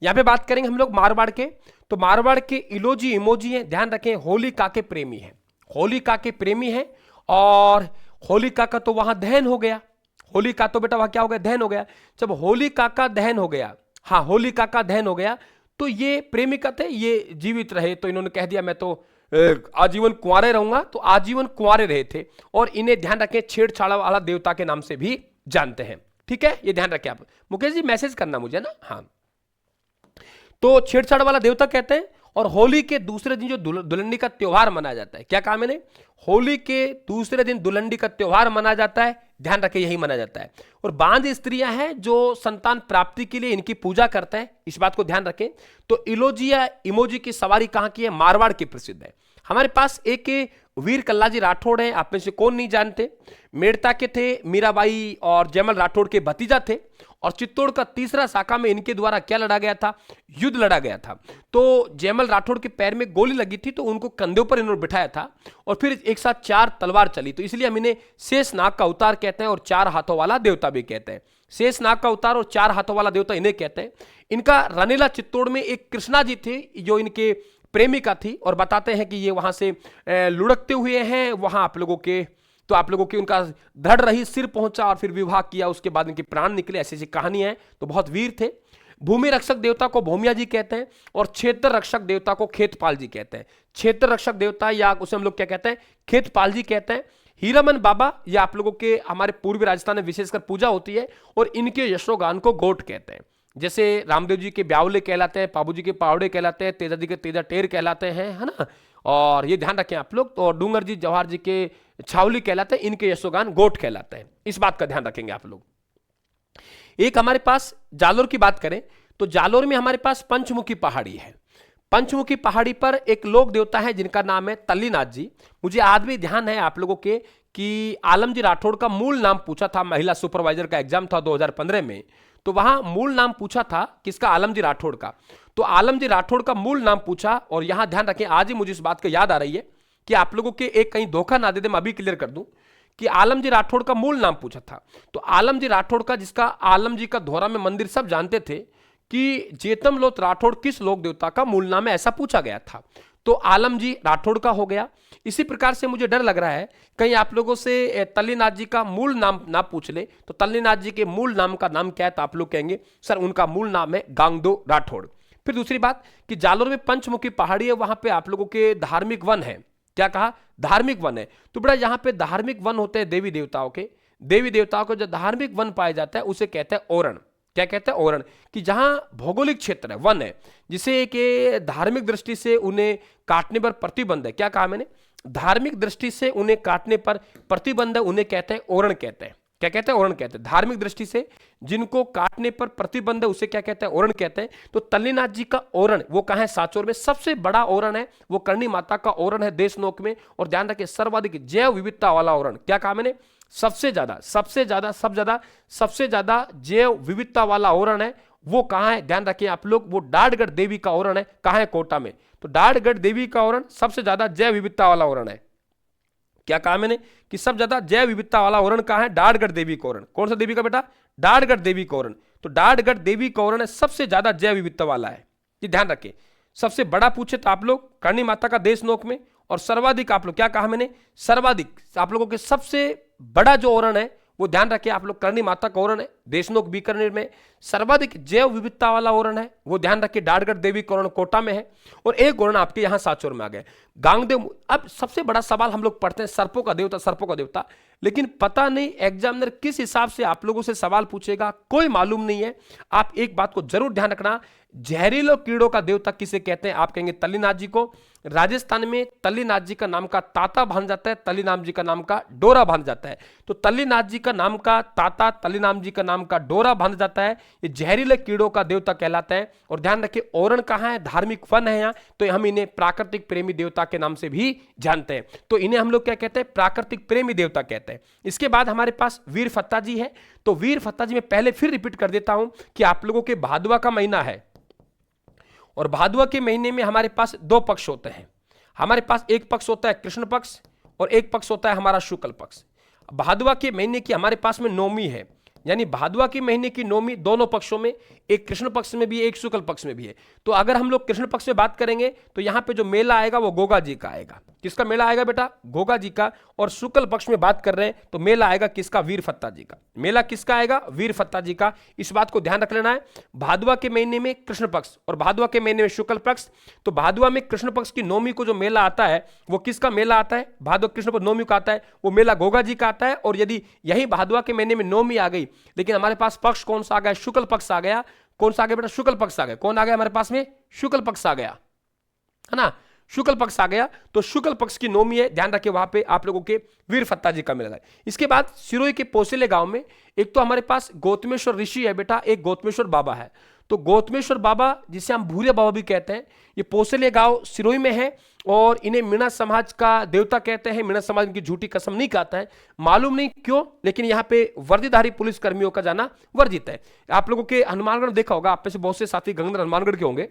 यहां पे बात करेंगे हम लोग मारवाड़ के। तो मारवाड़ के इलोजी इमोजी हैं, ध्यान रखें, होलिका के प्रेमी है, होलिका के प्रेमी है। और होलिका का तो वहां दहन हो गया, होलिका तो बेटा वहां क्या हो गया? दहन हो गया। जब होलिका का दहन हो गया, हाँ होलिका का दहन हो गया, तो ये प्रेमिका थे, ये जीवित रहे, तो इन्होंने कह दिया मैं तो आजीवन कुंवारे रहूंगा, तो आजीवन कुंवारे रहे थे। और इन्हें ध्यान रखें छेड़छाड़ वाला देवता के नाम से भी जानते हैं। ठीक है, ये ध्यान रखें आप। मुकेश जी मैसेज करना मुझे ना, हाँ। तो छेड़छाड़ वाला देवता कहते हैं। और होली के दूसरे दिन जो दुलंडी का त्योहार मनाया जाता है, क्या कहा मैंने? होली के दूसरे दिन दुलंडी का त्योहार मनाया जाता है, ध्यान रखें यही मनाया जाता है। और बांझ स्त्रियां हैं जो संतान प्राप्ति के लिए इनकी पूजा करते हैं, इस बात को ध्यान रखें। तो इलोजी या इमोजी की सवारी कहां की है? मारवाड़ की प्रसिद्ध है। हमारे पास एक वीर कल्लाजी राठौड़ हैं, आप में से कौन नहीं जानते? मेड़ता के थे, मीराबाई और जयमल राठौड़ के भतीजा थे। और चित्तौड़ का तीसरा शाखा में इनके द्वारा क्या लड़ा गया था? युद्ध लड़ा गया था। तो जयमल राठौड़ के पैर में गोली लगी थी, तो उनको कंधों पर इन्होंने बिठाया था और फिर एक साथ 4 तलवार चली, तो इसलिए हम इन्हें शेषनाग का अवतार कहते हैं और 4 हाथों वाला देवता भी कहते हैं। शेषनाग का अवतार और 4 हाथों वाला देवता इन्हें कहते हैं। इनका रनेला चित्तौड़ में एक कृष्णा जी थे जो इनके प्रेमिका थी, और बताते हैं कि ये वहां से लुढ़कते हुए हैं वहां आप लोगों के, तो आप लोगों की उनका धड़ रही, सिर पहुंचा और फिर विवाह किया, उसके बाद इनके प्राण निकले, ऐसी ऐसी कहानियां हैं। तो बहुत वीर थे। भूमि रक्षक देवता को भूमिया जी कहते हैं और क्षेत्र रक्षक देवता को खेतपाल जी कहते हैं। क्षेत्र रक्षक देवता या उसे हम लोग क्या कहते हैं? खेतपाल जी कहते हैं। हीरामन बाबा या आप लोगों के हमारे पूर्वी राजस्थान में विशेषकर पूजा होती है और इनके यशोगान को गोट कहते हैं। जैसे रामदेव जी के ब्यावले कहलाते हैं, बाबू जी के पावड़े कहलाते हैं, तेजा जी के तेजा टेर कहलाते हैं, है ना? और ये ध्यान रखें आप लोग। तो डूंगर जी जवाहर जी के छावली कहलाते हैं, इनके यशोगान गोट कहलाते हैं। इस बात का ध्यान रखेंगे आप लोग। एक हमारे पास जालोर की बात करें तो जालोर में हमारे पास पंचमुखी पहाड़ी है। पंचमुखी पहाड़ी पर एक लोक देवता है जिनका नाम है तल्लीनाथ जी। मुझे आज भी ध्यान है आप लोगों के कि आलम जी राठौड़ का मूल नाम पूछा था, महिला सुपरवाइजर का एग्जाम था 2015 में, तो वहां मूल नाम पूछा था किसका? आलम जी राठौड़ का। तो आलम जी राठौड़ का मूल नाम पूछा, और यहां ध्यान रखें, आज ही मुझे इस बात की याद आ रही है कि आप लोगों के एक कहीं धोखा ना दे दे, मैं अभी क्लियर कर दूं कि आलम जी राठौड़ का मूल नाम पूछा था। तो आलम जी राठौड़ का, जिसका आलम जी का धोरा में मंदिर सब जानते थे कि जेतमलोत राठौड़ किस लोक देवता का मूल नाम है, ऐसा पूछा गया था। तो आलमजी राठौड़ का हो गया। इसी प्रकार से मुझे डर लग रहा है कहीं आप लोगों से तल्लीनाथ जी का मूल नाम ना पूछ ले, तो तल्लीनाथ जी के मूल नाम का नाम क्या है, तो आप लोग कहेंगे सर उनका मूल नाम है गांगदो राठौड़। फिर दूसरी बात कि जालोर में पंचमुखी पहाड़ी है, वहां पे आप लोगों के धार्मिक वन है। क्या कहा, धार्मिक वन है। तो बड़ा यहाँ पे धार्मिक वन होते हैं देवी देवताओं के, देवी देवताओं को जो धार्मिक वन पाया जाता है उसे कहते हैं ओरण। क्या कहते हैं, ओरण। कि जहां भौगोलिक क्षेत्र है, वन है, जिसे कि धार्मिक दृष्टि से उन्हें काटने पर प्रतिबंध है। क्या कहा मैंने, धार्मिक दृष्टि से उन्हें काटने पर प्रतिबंध है, उन्हें कहते हैं ओरण कहते हैं। क्या कहते हैं, ओरण कहते हैं। धार्मिक दृष्टि से जिनको काटने पर प्रतिबंध है उसे क्या कहते हैं, ओरण कहते हैं। तो तल्लीनाथ जी का ओरण वो कहां है, सांचौर में। सबसे बड़ा ओरण है वो करणी माता का ओरण है देशनोक में। और ध्यान रखिए सर्वाधिक जैव विविधता वाला ओरण। क्या कहा मैंने, सबसे ज्यादा जैव विविधता वाला ओरण है वो कहां है, ध्यान रखिए आप लोग, वो डाढ़गढ़ देवी का ओरण है। कहां है, कोटा में। तो डाढ़गढ़ देवी का ओरण सबसे ज्यादा जैव विविधता वाला ओरण है। क्या कहा मैंने कि सबसे ज्यादा जैव विविधता वाला ओरण कहां है, डाढ़गढ़ देवी का ओरण। कौन सा देवी का बेटा, डाढ़गढ़ देवी का ओरण। तो डाढ़गढ़ देवी का ओरण है सबसे ज्यादा जैव विविधता वाला है, ये ध्यान रखिए। सबसे बड़ा पूछे तो आप लोग करणी माता का देशनोक में, और सर्वाधिक आप लोग, क्या कहा मैंने, सर्वाधिक आप लोगों के सबसे बड़ा जो ओरण है वो ध्यान रखिए आप लोग करणी माता का ओरण है देशनोक बीकानेर में। सर्वाधिक जैव विविधता वाला ओरण है वो ध्यान रखिए डाढ़गढ़ देवी का ओरण कोटा में है। और एक ओरण आपके यहां सांचौर में आ गए, गांगदेव। अब सबसे बड़ा सवाल हम लोग पढ़ते हैं सर्पों का देवता, सर्पों का देवता, लेकिन पता नहीं एग्जामिनर किस हिसाब से आप लोगों से सवाल पूछेगा, कोई मालूम नहीं है। आप एक बात को जरूर ध्यान रखना, जहरीले कीड़ों का देवता किसे कहते हैं, आप कहेंगे तल्लीनाथ जी को। राजस्थान में तल्लीनाथ जी का नाम का ताता बांध जाता है, तल्लीनाथ जी का नाम का डोरा बांध जाता है। तो तल्लीनाथ जी का नाम का ताता, तल्लीनाथ जी का नाम का डोरा बांध जाता है, ये जहरीले कीड़ों का देवता कहलाता है। और ध्यान रखिए ओरण कहां है, धार्मिक वन है यहाँ, तो हम इन्हें प्राकृतिक प्रेमी देवता के नाम से भी जानते हैं। तो इन्हें हम लोग क्या कहते हैं, प्राकृतिक प्रेमी देवता कहते हैं। इसके बाद हमारे पास वीर फत्ता जी है। तो वीर फत्ता जी में पहले फिर रिपीट कर देता हूं कि आप लोगों के भादवा का महीना है, और भादवा के महीने में हमारे पास दो पक्ष होते हैं। हमारे पास एक पक्ष होता है कृष्ण पक्ष और एक पक्ष होता है हमारा शुक्ल पक्ष। भादवा के महीने की हमारे पास में नौमी है, यानी भादवा के महीने की नौमी दोनों पक्षों में, एक कृष्ण पक्ष में भी है एक शुक्ल पक्ष में भी है। तो अगर हम लोग कृष्ण पक्ष में बात करेंगे तो यहां पे जो मेला आएगा वो गोगा जी का आएगा। किसका मेला आएगा बेटा, गोगा जी का। और शुक्ल पक्ष में बात कर रहे हैं तो मेला आएगा किसका, वीर फत्ता जी का। मेला किसका आएगा, वीर फत्ता जी का। इस बात को ध्यान रख लेना है। भादवा के महीने में कृष्ण पक्ष और भादवा के महीने में शुक्ल पक्ष। तो भादवा में कृष्ण पक्ष की नौमी को जो मेला आता है वो किसका मेला आता है, भादवा कृष्ण पक्ष नौमी का आता है, वो मेला गोगा जी का आता है। और यदि यही भादवा के महीने में नौमी आ गई, लेकिन हमारे पास पक्ष कौन सा आ गया, शुक्ल पक्ष आ गया। कौन सा आ गया बेटा, शुक्ल पक्ष आ गया। कौन आ गया हमारे पास में, शुक्ल पक्ष आ गया, है ना, शुक्ल पक्ष आ गया। तो शुक्ल पक्ष की नौमी है, ध्यान रखिए वहां पे आप लोगों के वीर फत्ता जी का मेला है। इसके बाद सिरोही के पोसेले गांव में एक तो हमारे पास गौतमेश्वर ऋषि है बेटा, एक गौतमेश्वर बाबा है। तो गौतमेश्वर बाबा जिसे हम भूरिया बाबा भी कहते हैं, ये पोसेले गांव सिरोही में है। और इन्हें मीणा समाज का देवता कहते हैं। मीणा समाज इनकी झूठी कसम नहीं खाता है, मालूम नहीं क्यों, लेकिन यहाँ पे वर्दीधारी पुलिस कर्मियों का जाना वर्जित है। आप लोगों के हनुमानगढ़ देखा होगा, आप में से बहुत से साथी गंगनगर हनुमानगढ़ के होंगे।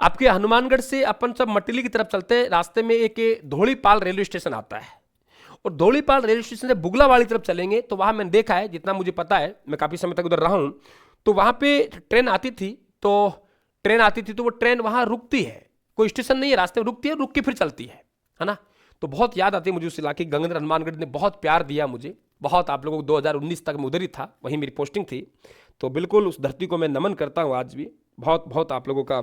आपके हनुमानगढ़ से अपन सब मटिली की तरफ चलते हैं, रास्ते में एक धोलीपाल रेलवे स्टेशन आता है, और धोलीपाल रेलवे स्टेशन से बुगलावाड़ी तरफ चलेंगे तो वहां मैंने देखा है, जितना मुझे पता है, मैं काफी समय तक उधर रहा हूं, तो वहां पे ट्रेन आती थी। तो वो ट्रेन वहां रुकती है, कोई स्टेशन नहीं है, रास्ते में रुकती है, रुक के फिर चलती है ना। तो बहुत याद आती है मुझे उस इलाके की। गंगनगर हनुमानगढ़ ने बहुत प्यार दिया मुझे, बहुत। आप लोगों को 2019 तक मैं उधर ही था, वहीं मेरी पोस्टिंग थी। तो बिल्कुल उस धरती को मैं नमन करता हूँ आज भी। बहुत बहुत आप लोगों का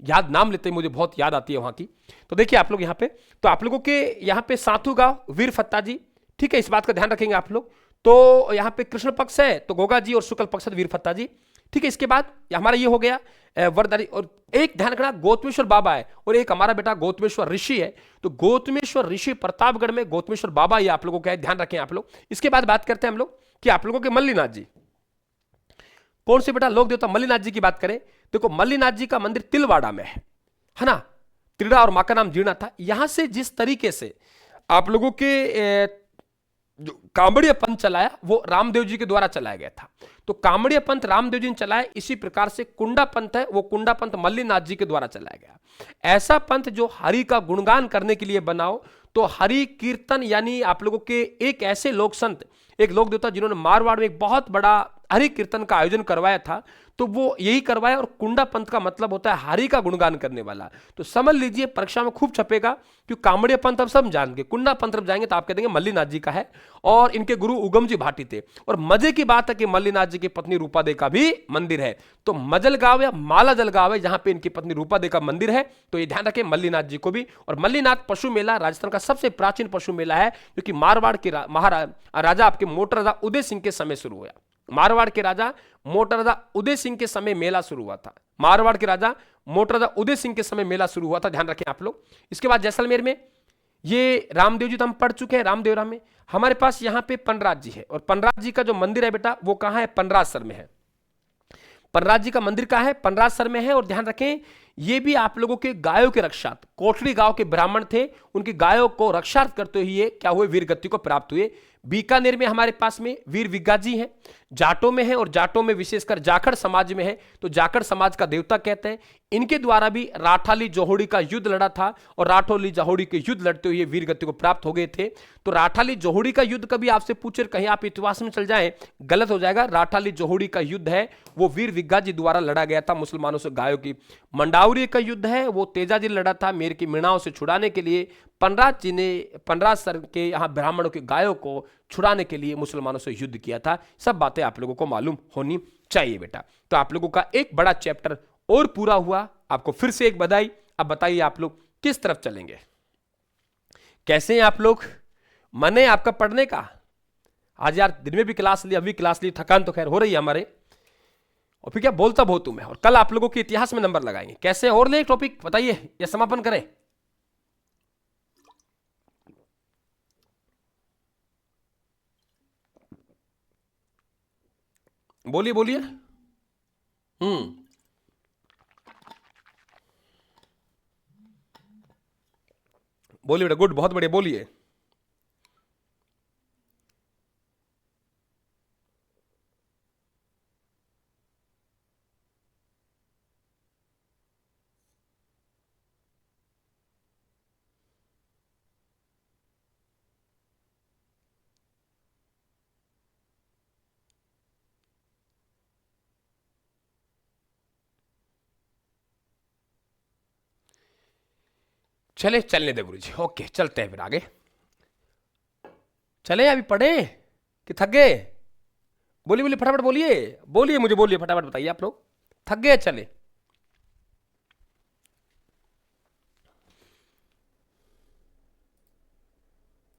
याद, नाम लेते मुझे बहुत याद आती है वहां की। तो देखिए आप लोग यहाँ पे, तो आप लोगों के यहाँ पे साथू गांव वीर फत्ता जी, ठीक है, इस बात का ध्यान रखेंगे आप लोग। तो यहाँ पे कृष्ण पक्ष है तो गोगा जी, और शुक्ल पक्ष है वीर फत्ता जी, ठीक है। इसके बाद हमारा ये हो गया वरदारी। और एक ध्यान रखना, गौतमेश्वर बाबा है और एक हमारा बेटा गौतमेश्वर ऋषि है। तो गौतमेश्वर ऋषि प्रतापगढ़ में, गौतमेश्वर बाबा ये आप लोगों का है, ध्यान रखें आप लोग। इसके बाद बात करते हैं हम लोग कि आप लोगों के मल्लीनाथ जी कौन से बेटा लोक देवता। मल्लीनाथ जी की बात करें, देखो मल्लीनाथ जी का मंदिर तिलवाड़ा में है ना। त्रिड़ा और मां का नाम जीर्णा था। यहां से जिस तरीके से आप लोगों के जो कांवड़िया पंथ चलाया वो रामदेव जी के द्वारा चलाया गया था। तो कांवड़िया पंथ रामदेव जी ने चलाया, इसी प्रकार से कुंडा पंथ है वो कुंडा पंथ मल्लीनाथ जी के द्वारा चलाया गया। ऐसा पंथ जो हरि का गुणगान करने के लिए बनाओ। तो हरि कीर्तन यानी आप लोगों के एक ऐसे लोक संत, एक लोक देवता जिन्होंने मारवाड़ में एक बहुत बड़ा हरि कीर्तन का आयोजन करवाया था, तो वो यही करवाया। और कुंडा पंथ का मतलब होता है हरि का गुणगान करने वाला। तो समझ लीजिए परीक्षा में खूब छपेगा, क्योंकि कामड़िया पंथ अब सब जान गए, कुंडा पंथ जब जाएंगे तो आप कह देंगे मल्लीनाथ जी का है, और इनके गुरु उगम जी भाटी थे। और मजे की बात है कि मल्लीनाथ जी की पत्नी रूपा दे का भी मंदिर है। तो मजलगांव या मालाजल गांव है जहां पे इनकी पत्नी रूपा दे का मंदिर है, तो ये ध्यान रखें मल्लीनाथ जी को भी। और मल्लीनाथ पशु मेला राजस्थान का सबसे प्राचीन पशु मेला है, क्योंकि मारवाड़ के राजा आपके मोटर राजा उदय सिंह के समय शुरू हुआ। मारवाड़ के राजा मोटर राजा उदय सिंह के समय मेला शुरू हुआ था। मारवाड़ के राजा मोटर राजा उदय सिंह के समय मेला शुरू हुआ था, ध्यान रखें आप लोग। इसके बाद जैसलमेर में ये रामदेव जी तो हम पढ़ चुके हैं, रामदेवरा में हमारे पास यहां पे पनराज जी है। और पनराज जी का जो मंदिर है बेटा वो कहां है? पनराजसर में है। पनराज जी का मंदिर कहां है? पनराजसर में है। और ध्यान रखें ये भी आप लोगों के गायों के रक्षार्थ, कोटड़ी गांव के ब्राह्मण थे, उनकी गायों को रक्षार्थ करते हुए क्या हुए? वीर गति को प्राप्त हुए। बीकानेर में हमारे पास में वीर विज्ञा जी हैं, जाटों में है, और जाटों में विशेषकर जाखड़ समाज में है, तो जाखड़ समाज का देवता कहते हैं। इनके द्वारा भी राठाली जोहोड़ी का युद्ध लड़ा था, और राठौली जोहोड़ी के युद्ध लड़ते हुए वीर गति को प्राप्त हो गए थे। तो राठाली जोहोड़ी का युद्ध कभी आपसे पूछे, कहीं आप इतिहास में चल जाएं, गलत हो जाएगा। राठाली जोहोड़ी का युद्ध है वो वीर विज्ञा जी द्वारा लड़ा गया था मुसलमानों से गायों की। मंडावरी का युद्ध है वो तेजा जी लड़ा था मेर की मीणाओं से छुड़ाने के लिए। पनराज जी ने पनराज सर के यहाँ ब्राह्मणों की गायों को छुड़ाने के लिए मुसलमानों से युद्ध किया था। सब बातें आप लोगों को मालूम होनी चाहिए बेटा। तो आप लोगों का एक बड़ा चैप्टर और पूरा हुआ। आपको फिर से एक बधाई। अब बताइए आप लोग किस तरफ चलेंगे, कैसे हैं आप लोग? मन है आपका पढ़ने का? आज यार दिन में भी क्लास ली, अभी क्लास ली, थकान तो खैर हो रही है हमारे, और फिर क्या बोलता बहुत हूं मैं। और कल आप लोगों के इतिहास में नंबर लगाएंगे। कैसे और ले टॉपिक बताइए या समापन करें? बोलिए बोलिए। बोलिए बेटा, गुड, बहुत बढ़िया, बोलिए। चले चलने दे गुरु जी, ओके चलते हैं फिर आगे। चले अभी पढ़े कि थक गए? बोलिए बोलिए फटाफट बोलिए, बोलिए मुझे, बोलिए फटाफट बताइए आप लोग। थक गए? चले